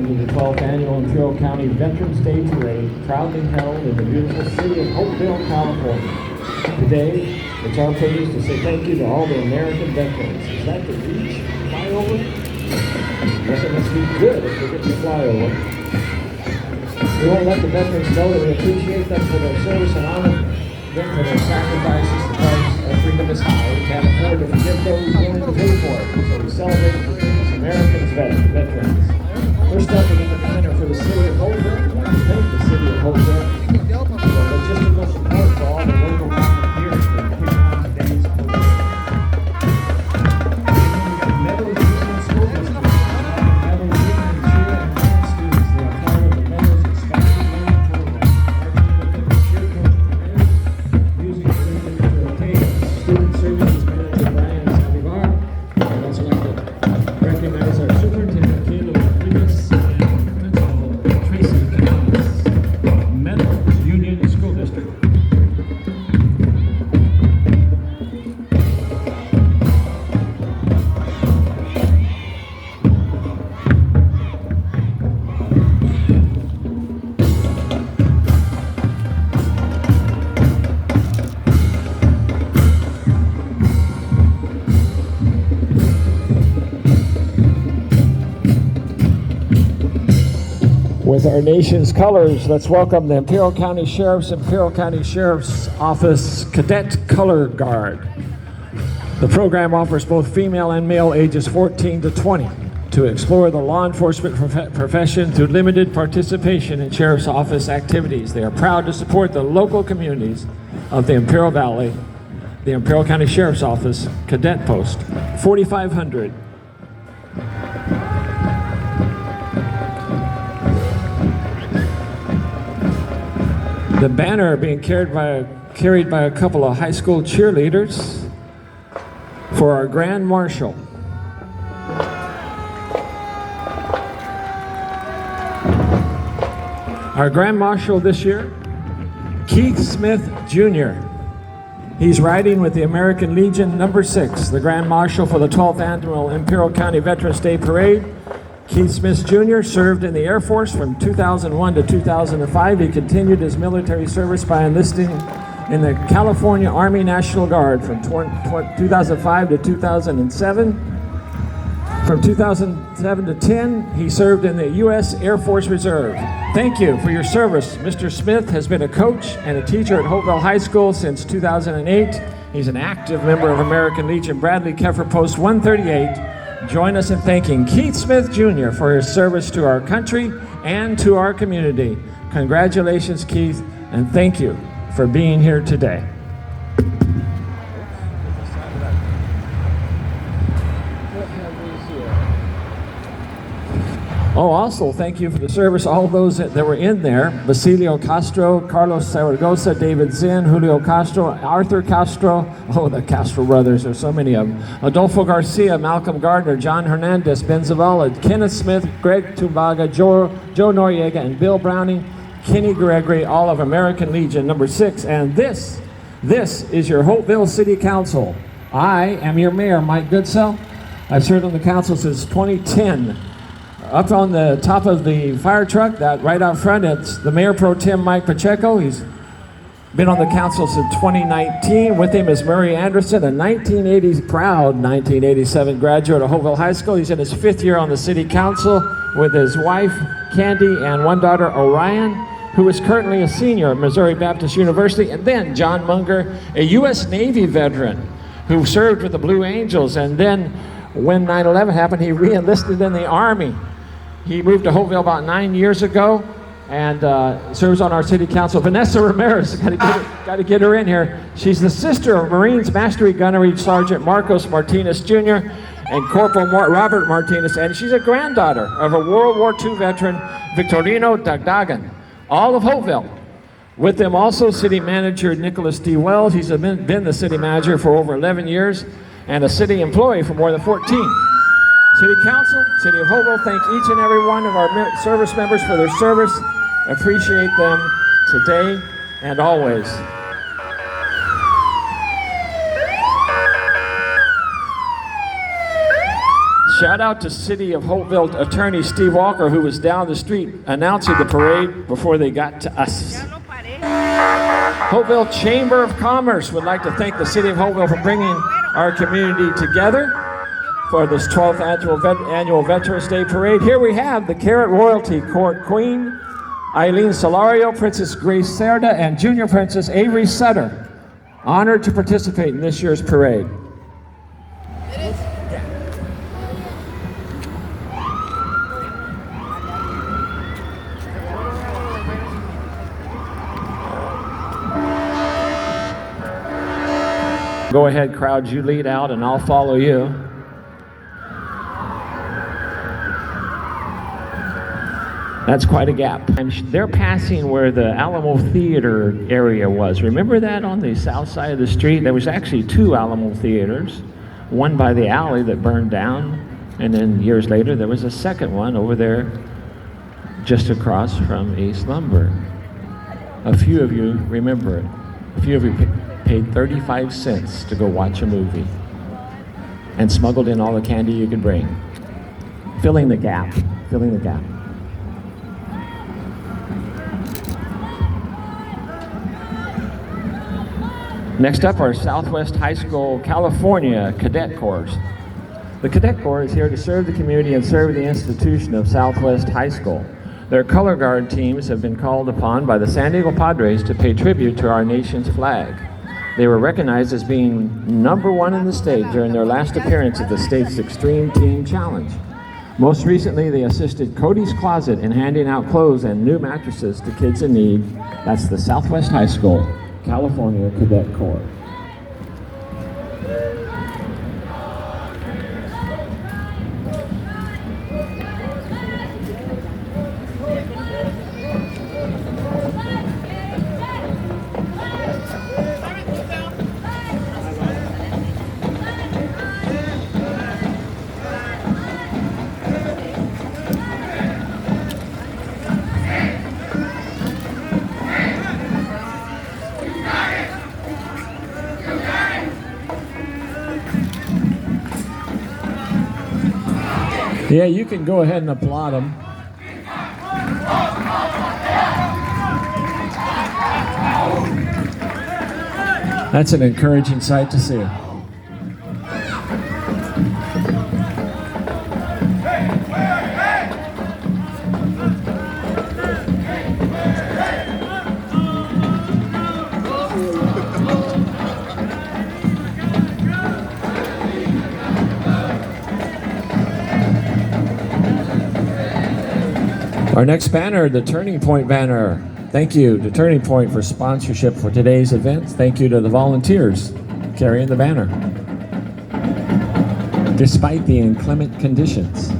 welcome to the 12th Annual Imperial County Veterans Day Parade, proudly held in the beautiful city of Holtville, California. Today, it's our privilege to say thank you to all the American veterans. Is that the reach flyover? Yes, it must be good if we get the flyover. We want to let the veterans know that we appreciate them for their service and honor them for their sacrifices. The price of freedom is high. We can't afford to forget those willing to pay for it. So we celebrate Americans veterans. First up, we're going to present for the City of Holtville. I'd like to thank the City of Holtville for logistical support for all the local volunteers for putting on today's program. We got Meadows Union School District. Meadows Union cheer and band students. They are part of the Meadows Expanded Learning Program. Our team of cheer coach players, music director Taylor, student services manager Brian Salivar. I'd also like to recognize our superintendent Ruiz and principal Tracy Gonzalez, Meadows Union School District. With our nation's colors, let's welcome the Imperial County Sheriff's Office Cadet Color Guard. The program offers both female and male ages 14 to 20 to explore the law enforcement profession through limited participation in Sheriff's Office activities. They are proud to support the local communities of the Imperial Valley, the Imperial County Sheriff's Office Cadet Post 4500. The banner being carried by a couple of high school cheerleaders for our Grand Marshal. Our Grand Marshal this year, Keith Smith Jr. He's riding with the American Legion number 6, the Grand Marshal for the 12th Annual Imperial County Veterans Day Parade. Keith Smith Jr. served in the Air Force from 2001 to 2005. He continued his military service by enlisting in the California Army National Guard from 2005 to 2007. From 2007 to 10, he served in the U.S. Air Force Reserve. Thank you for your service. Mr. Smith has been a coach and a teacher at Holtville High School since 2008. He's an active member of American Legion Bradley Keffer Post 138. Join us in thanking Keith Smith Jr. for his service to our country and to our community. Congratulations, Keith, and thank you for being here today. Oh, also, thank you for the service, all those that were in there. Basilio Castro, Carlos Zaragoza, David Zinn, Julio Castro, Arthur Castro. Oh, the Castro brothers, there's so many of them. Adolfo Garcia, Malcolm Gardner, John Hernandez, Ben Zavala, Kenneth Smith, Greg Tumbaga, Joe Noriega, and Bill Browning, Kenny Gregory, all of American Legion number 6. And this is your Holtville City Council. I am your mayor, Mike Goodsell. I've served on the council since 2010. Up on the top of the fire truck, that right out front, it's the Mayor Pro Tem Mike Pacheco. He's been on the council since 2019. With him is Murray Anderson, a proud 1987 graduate of Holtville High School. He's in his 5th year on the city council with his wife, Candy, and one daughter, Orion, who is currently a senior at Missouri Baptist University. And then John Munger, a U.S. Navy veteran who served with the Blue Angels. And then when 9/11 happened, he re-enlisted in the Army. He moved to Holtville about 9 years ago and serves on our city council. Vanessa Ramirez, got to get her in here. She's the sister of Marines Mastery Gunnery Sergeant Marcos Martinez Jr. and Corporal Robert Martinez, and she's a granddaughter of a World War II veteran, Victorino Dagdagan, all of Holtville. With them also City Manager Nicholas D. Wells. He's been the city manager for over 11 years and a city employee for more than 14. City Council, City of Holtville, thank each and every one of our service members for their service. Appreciate them today and always. Shout out to City of Holtville attorney Steve Walker, who was down the street announcing the parade before they got to us. Holtville Chamber of Commerce would like to thank the City of Holtville for bringing our community together for this 12th annual Veterans Day Parade. Here we have the Carrot Royalty Court Queen, Eileen Solario, Princess Grace Cerda, and Junior Princess Avery Sutter, honored to participate in this year's parade. Go ahead, crowd, you lead out and I'll follow you. That's quite a gap. And they're passing where the Alamo Theater area was. Remember that on the south side of the street? There was actually 2 Alamo Theaters, one by the alley that burned down, and then years later there was a second one over there just across from East Lumber. A few of you remember it. A few of you paid 35 cents to go watch a movie and smuggled in all the candy you could bring. Filling the gap, filling the gap. Next up, our Southwest High School, California Cadet Corps. The Cadet Corps is here to serve the community and serve the institution of Southwest High School. Their color guard teams have been called upon by the San Diego Padres to pay tribute to our nation's flag. They were recognized as being #1 in the state during their last appearance at the state's Extreme Team Challenge. Most recently, they assisted Cody's Closet in handing out clothes and new mattresses to kids in need. That's the Southwest High School, California Cadet Corps. Yeah, you can go ahead and applaud them. That's an encouraging sight to see. Our next banner, the Turning Point banner. Thank you to Turning Point for sponsorship for today's event. Thank you to the volunteers carrying the banner, despite the inclement conditions.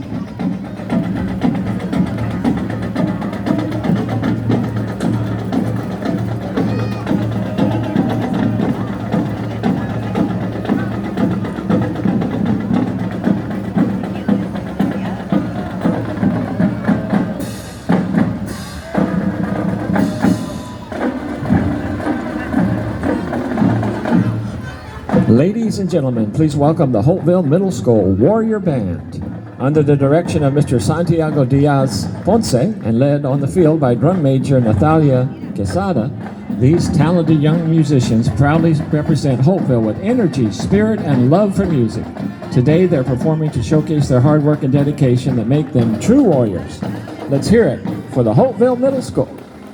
Ladies and gentlemen, please welcome the Holtville Middle School Warrior Band. Under the direction of Mr. Santiago Diaz Ponce and led on the field by drum major Natalia Quesada, these talented young musicians proudly represent Holtville with energy, spirit, and love for music. Today they're performing to showcase their hard work and dedication that make them true warriors. Let's hear it for the Holtville Middle School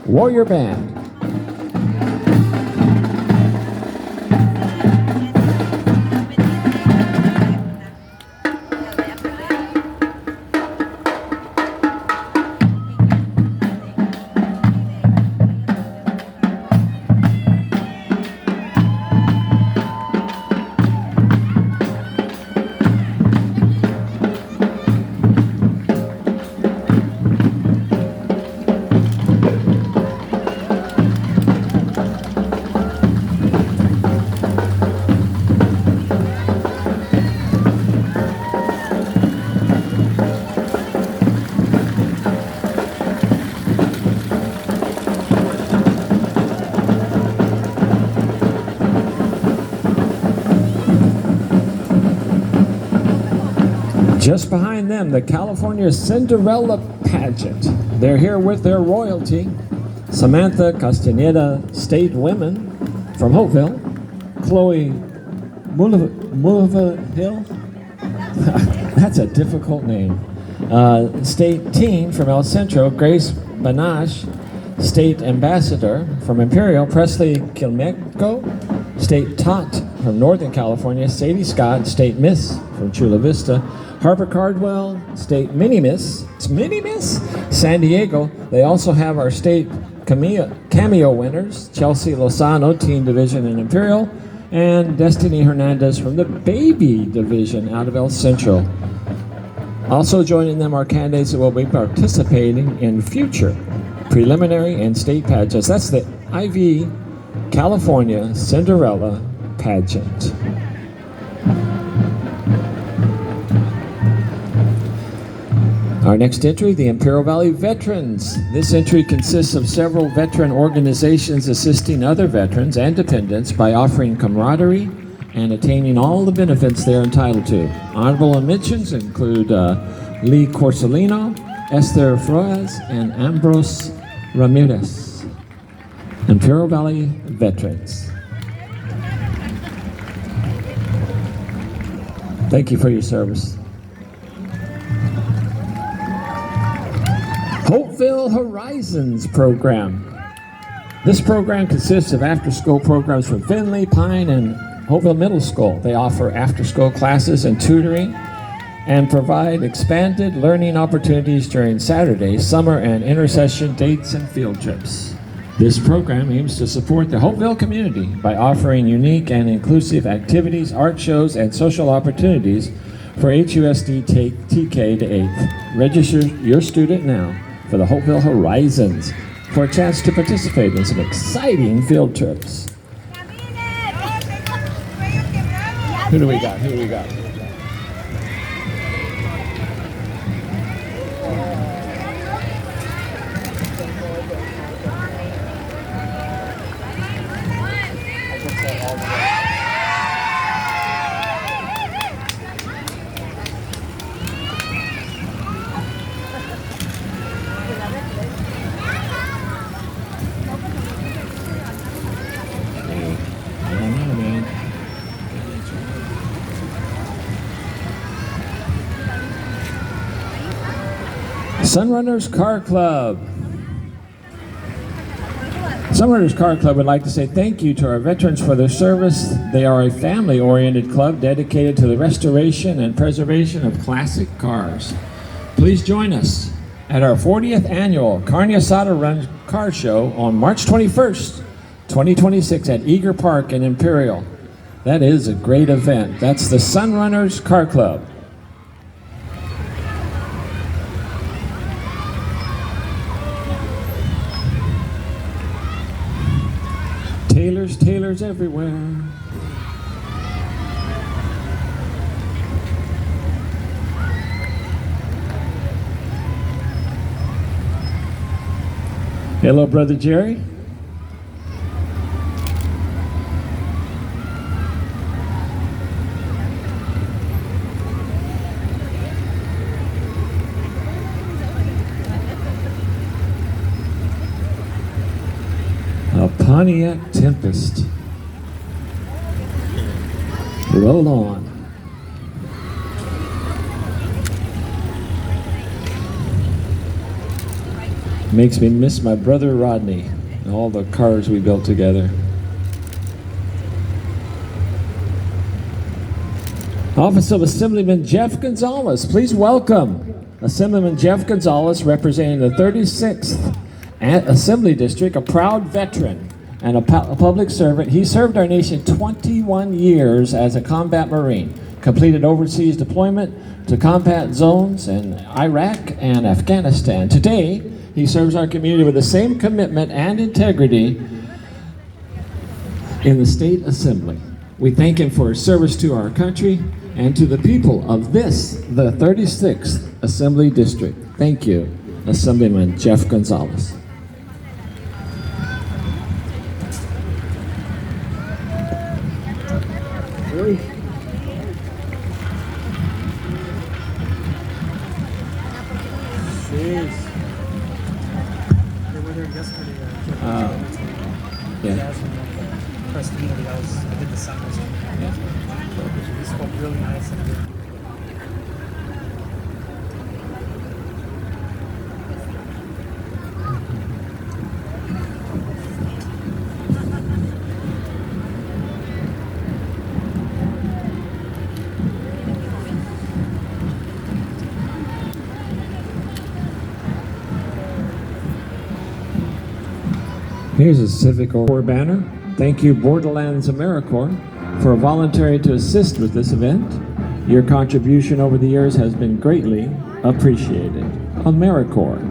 Warrior Band. Just behind them, the California Cinderella pageant. They're here with their royalty. Samantha Castaneda, State Women from Holtville. Chloe Hill. That's a difficult name. State Teen from El Centro. Grace Banash, State Ambassador from Imperial. Presley Kilmeco, State Tot from Northern California. Sadie Scott, State Miss from Chula Vista. Harper Cardwell, State Mini Miss. It's Mini Miss? San Diego. They also have our state cameo winners, Chelsea Lozano, Teen Division in Imperial, and Destiny Hernandez from the Baby Division out of El Centro. Also joining them are candidates that will be participating in future preliminary and state pageants. That's the IV California Cinderella pageant. Our next entry, the Imperial Valley Veterans. This entry consists of several veteran organizations assisting other veterans and dependents by offering camaraderie and attaining all the benefits they are entitled to. Honorable mentions include Lee Corsalino, Esther Flores, and Ambrose Ramirez. Imperial Valley Veterans. Thank you for your service. Holtville Horizons program. This program consists of after-school programs from Findlay, Pine, and Holtville Middle School. They offer after-school classes and tutoring and provide expanded learning opportunities during Saturdays, summer, and intersession dates and field trips. This program aims to support the Holtville community by offering unique and inclusive activities, art shows, and social opportunities for HUSD TK to 8th. Register your student now for the Holtville Horizons for a chance to participate in some exciting field trips. Who do we got? Sunrunners Car Club. Sunrunners Car Club would like to say thank you to our veterans for their service. They are a family-oriented club dedicated to the restoration and preservation of classic cars. Please join us at our 40th annual Carne Asada Run Car Show on March 21st, 2026 at Eager Park in Imperial. That is a great event. That's the Sunrunners Car Club. Tailors everywhere. Hello, Brother Jerry. A Pontiac Tempest. Roll on. Makes me miss my brother Rodney and all the cars we built together. Office of Assemblyman Jeff Gonzalez. Please welcome Assemblyman Jeff Gonzalez, representing the 36th Assembly District, a proud veteran and a public servant. He served our nation 21 years as a combat Marine, completed overseas deployment to combat zones in Iraq and Afghanistan. Today, he serves our community with the same commitment and integrity in the State Assembly. We thank him for his service to our country and to the people of this, the 36th Assembly District. Thank you, Assemblyman Jeff Gonzalez. really nice. Here's a Civic Corps banner. Thank you, Borderlands AmeriCorps, for volunteering to assist with this event. Your contribution over the years has been greatly appreciated. AmeriCorps.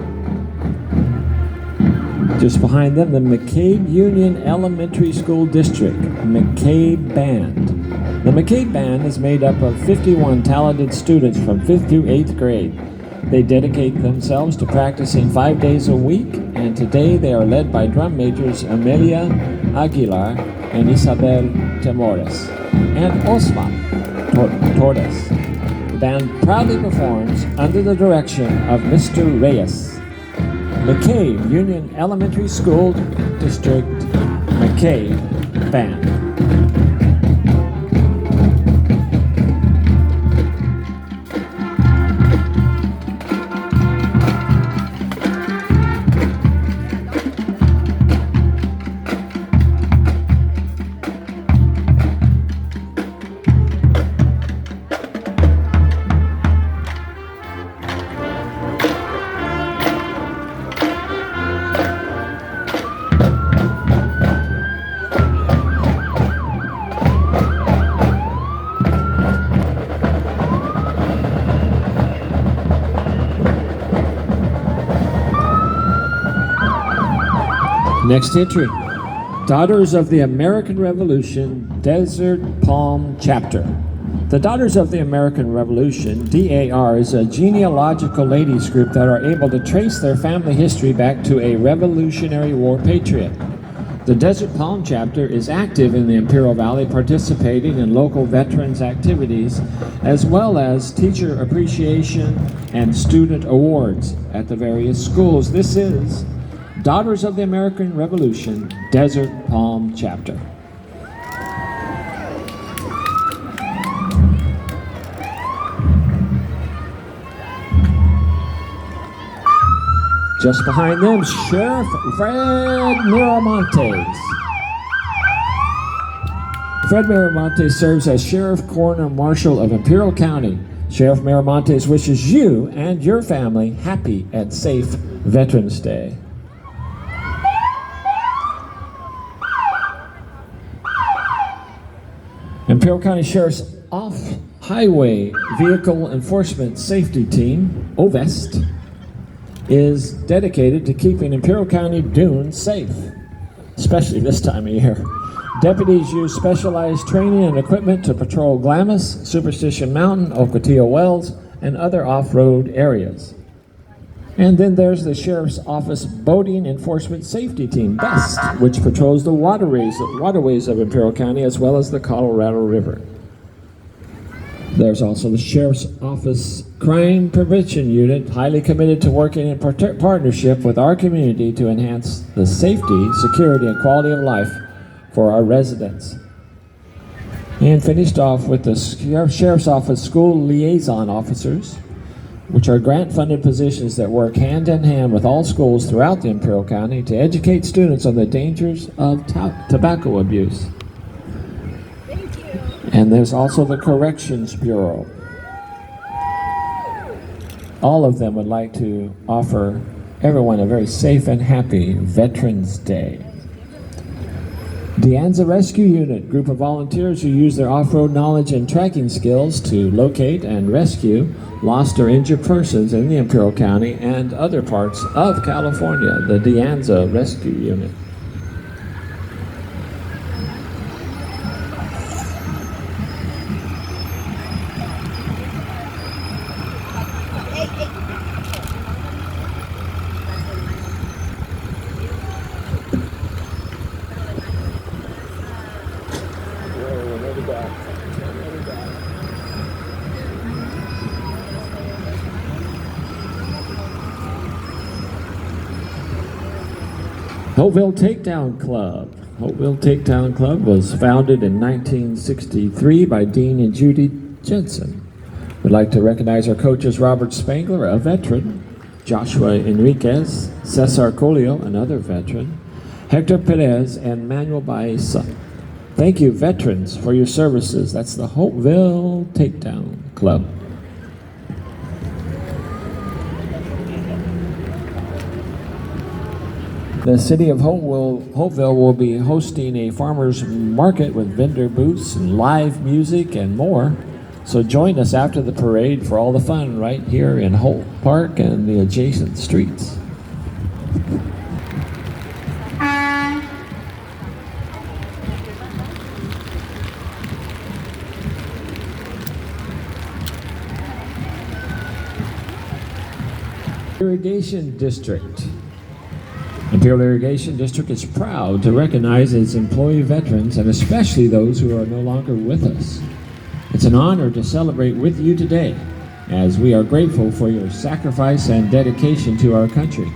Just behind them, the McCabe Union Elementary School District, McCabe Band. The McCabe Band is made up of 51 talented students from 5th through 8th grade. They dedicate themselves to practicing 5 days a week, and today they are led by drum majors Amelia Aguilar and Isabel Temores, and Osman Torres. The band proudly performs under the direction of Mr. Reyes. McCabe Union Elementary School District, McCabe Band. Next entry, Daughters of the American Revolution, Desert Palm Chapter. The Daughters of the American Revolution, DAR, is a genealogical ladies group that are able to trace their family history back to a Revolutionary War patriot. The Desert Palm Chapter is active in the Imperial Valley, participating in local veterans activities, as well as teacher appreciation and student awards at the various schools. This is Daughters of the American Revolution, Desert Palm Chapter. Just behind them, Sheriff Fred Miramontes. Fred Miramontes serves as Sheriff Coroner Marshal of Imperial County. Sheriff Miramontes wishes you and your family happy and safe Veterans Day. Imperial County Sheriff's Off-Highway Vehicle Enforcement Safety Team, OVEST, is dedicated to keeping Imperial County dunes safe, especially this time of year. Deputies use specialized training and equipment to patrol Glamis, Superstition Mountain, Ocotillo Wells, and other off-road areas. And then there's the Sheriff's Office Boating Enforcement Safety Team, BEST, which patrols the waterways of Imperial County as well as the Colorado River. There's also the Sheriff's Office Crime Prevention Unit, highly committed to working in partnership with our community to enhance the safety, security, and quality of life for our residents. And finished off with the Sheriff's Office School Liaison Officers, which are grant-funded positions that work hand-in-hand with all schools throughout the Imperial County to educate students on the dangers of tobacco abuse. Thank you. And there's also the Corrections Bureau. All of them would like to offer everyone a very safe and happy Veterans Day. The Anza Rescue Unit, group of volunteers who use their off-road knowledge and tracking skills to locate and rescue lost or injured persons in the Imperial County and other parts of California, the Anza Rescue Unit. Holtville Takedown Club. Holtville Takedown Club was founded in 1963 by Dean and Judy Jensen. We'd like to recognize our coaches Robert Spangler, a veteran, Joshua Enriquez, Cesar Colio, another veteran, Hector Perez, and Manuel Baeza. Thank you, veterans, for your services. That's the Holtville Takedown Club. The City of Holtville will be hosting a farmer's market with vendor booths and live music and more. So join us after the parade for all the fun right here in Holt Park and the adjacent streets. Irrigation District. Imperial Irrigation District is proud to recognize its employee veterans and especially those who are no longer with us. It's an honor to celebrate with you today as we are grateful for your sacrifice and dedication to our country.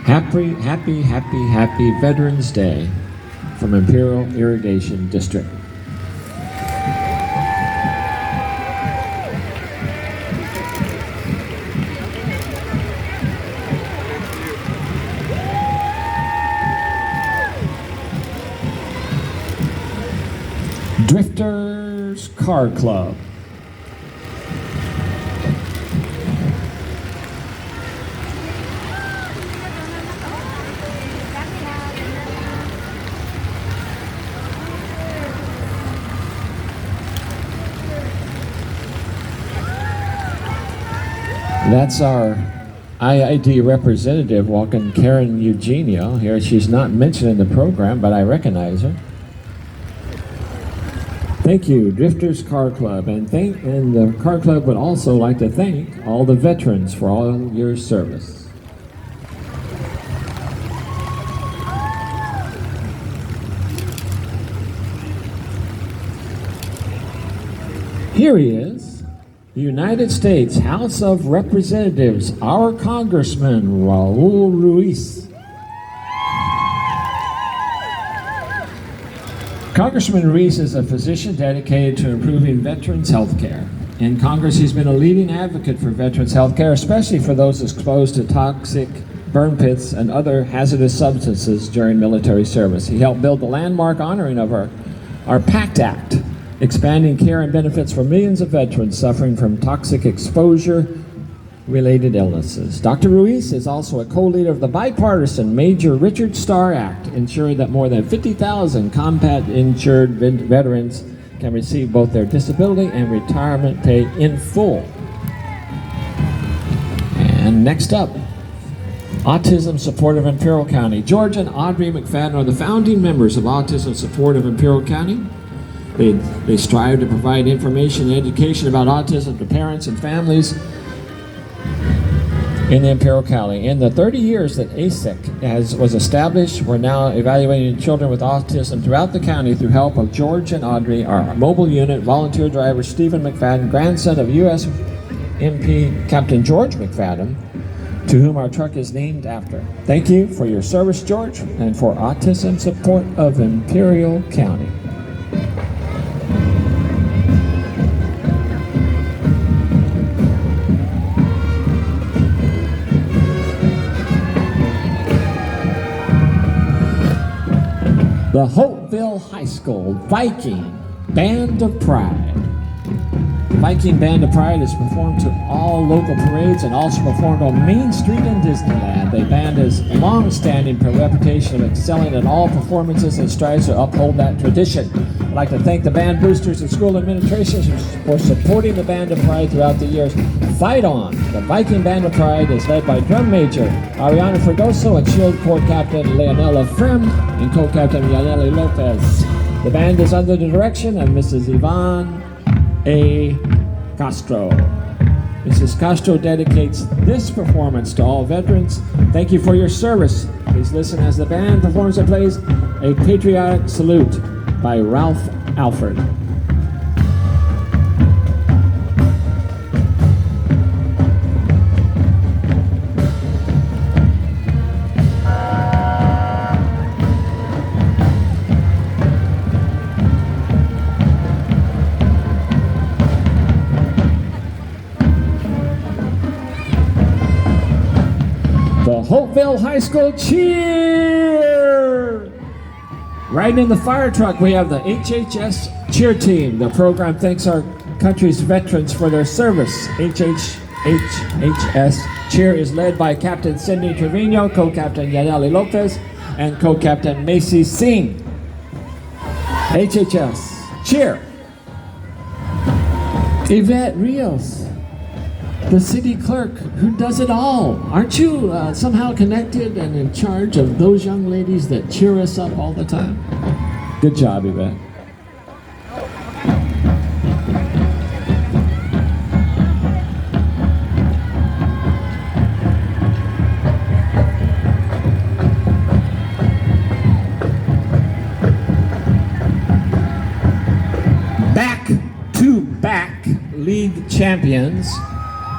Happy Veterans Day from Imperial Irrigation District. Drifters Car Club. That's our IID representative walking, Karen Eugenio here. She's not mentioned in the program, but I recognize her. Thank you, Drifters Car Club, and the Car Club would also like to thank all the veterans for all your service. Here he is, the United States House of Representatives, our Congressman, Raul Ruiz. Congressman Ruiz is a physician dedicated to improving veterans' health care. In Congress, he's been a leading advocate for veterans' health care, especially for those exposed to toxic burn pits and other hazardous substances during military service. He helped build the landmark honoring of our PACT Act, expanding care and benefits for millions of veterans suffering from toxic exposure-related illnesses. Dr. Ruiz is also a co-leader of the bipartisan Major Richard Starr Act, ensuring that more than 50,000 combat-injured veterans can receive both their disability and retirement pay in full. And next up, Autism Support of Imperial County. George and Audrey McFadden are the founding members of Autism Support of Imperial County. They strive to provide information and education about autism to parents and families in the Imperial County. In the 30 years that ASIC was established, we're now evaluating children with autism throughout the county through help of George and Audrey, our mobile unit volunteer driver Stephen McFadden, grandson of U.S. MP Captain George McFadden, to whom our truck is named after. Thank you for your service, George, and for Autism Support of Imperial County. The Holtville High School Viking Band of Pride. The Viking Band of Pride is performed to all local parades and also performed on Main Street in Disneyland. The band has a long-standing reputation of excelling in all performances and strives to uphold that tradition. I'd like to thank the band boosters and school administrations for supporting the Band of Pride throughout the years. Fight on! The Viking Band of Pride is led by Drum Major Ariana Fregoso and Shield Corps Captain Leonela Frem and Co-Captain Yaneli Lopez. The band is under the direction of Mrs. Yvonne A. Castro. Mrs. Castro dedicates this performance to all veterans. Thank you for your service. Please listen as the band performs and plays a patriotic salute by Ralph Alford. Holtville High School cheer! Riding in the fire truck, we have the HHS cheer team. The program thanks our country's veterans for their service. HHS cheer is led by Captain Sidney Trevino, Co-Captain Yaneli Lopez, and Co-Captain Macy Singh. HHS cheer. Yvette Rios, the city clerk who does it all. Aren't you somehow connected and in charge of those young ladies that cheer us up all the time? Good job, Yvette. Back-to-back league champions,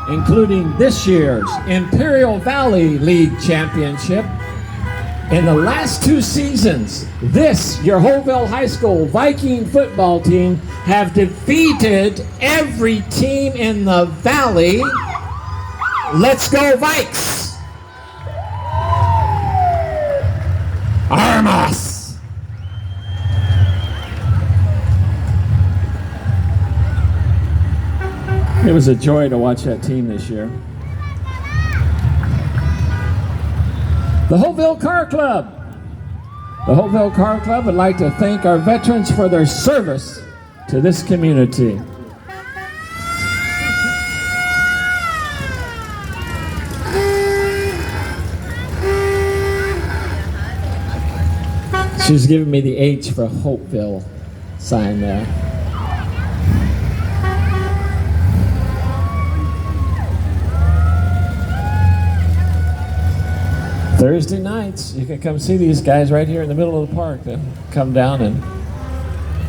including this year's Imperial Valley League Championship. In the last 2 seasons, your Holtville High School Viking football team have defeated every team in the Valley. Let's go Vikes! Armas! It was a joy to watch that team this year. The Holtville Car Club. The Holtville Car Club would like to thank our veterans for their service to this community. She's giving me the H for Holtville sign there. Thursday nights, you can come see these guys right here in the middle of the park. They'll come down and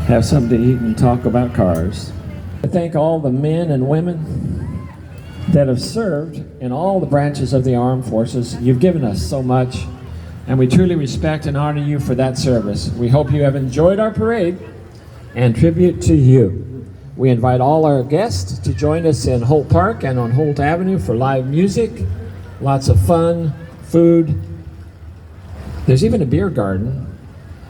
have something to eat and talk about cars. I thank all the men and women that have served in all the branches of the armed forces. You've given us so much, and we truly respect and honor you for that service. We hope you have enjoyed our parade and tribute to you. We invite all our guests to join us in Holt Park and on Holt Avenue for live music, lots of fun, food. There's even a beer garden.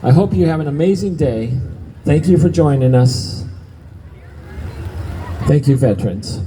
I hope you have an amazing day. Thank you for joining us. Thank you, veterans.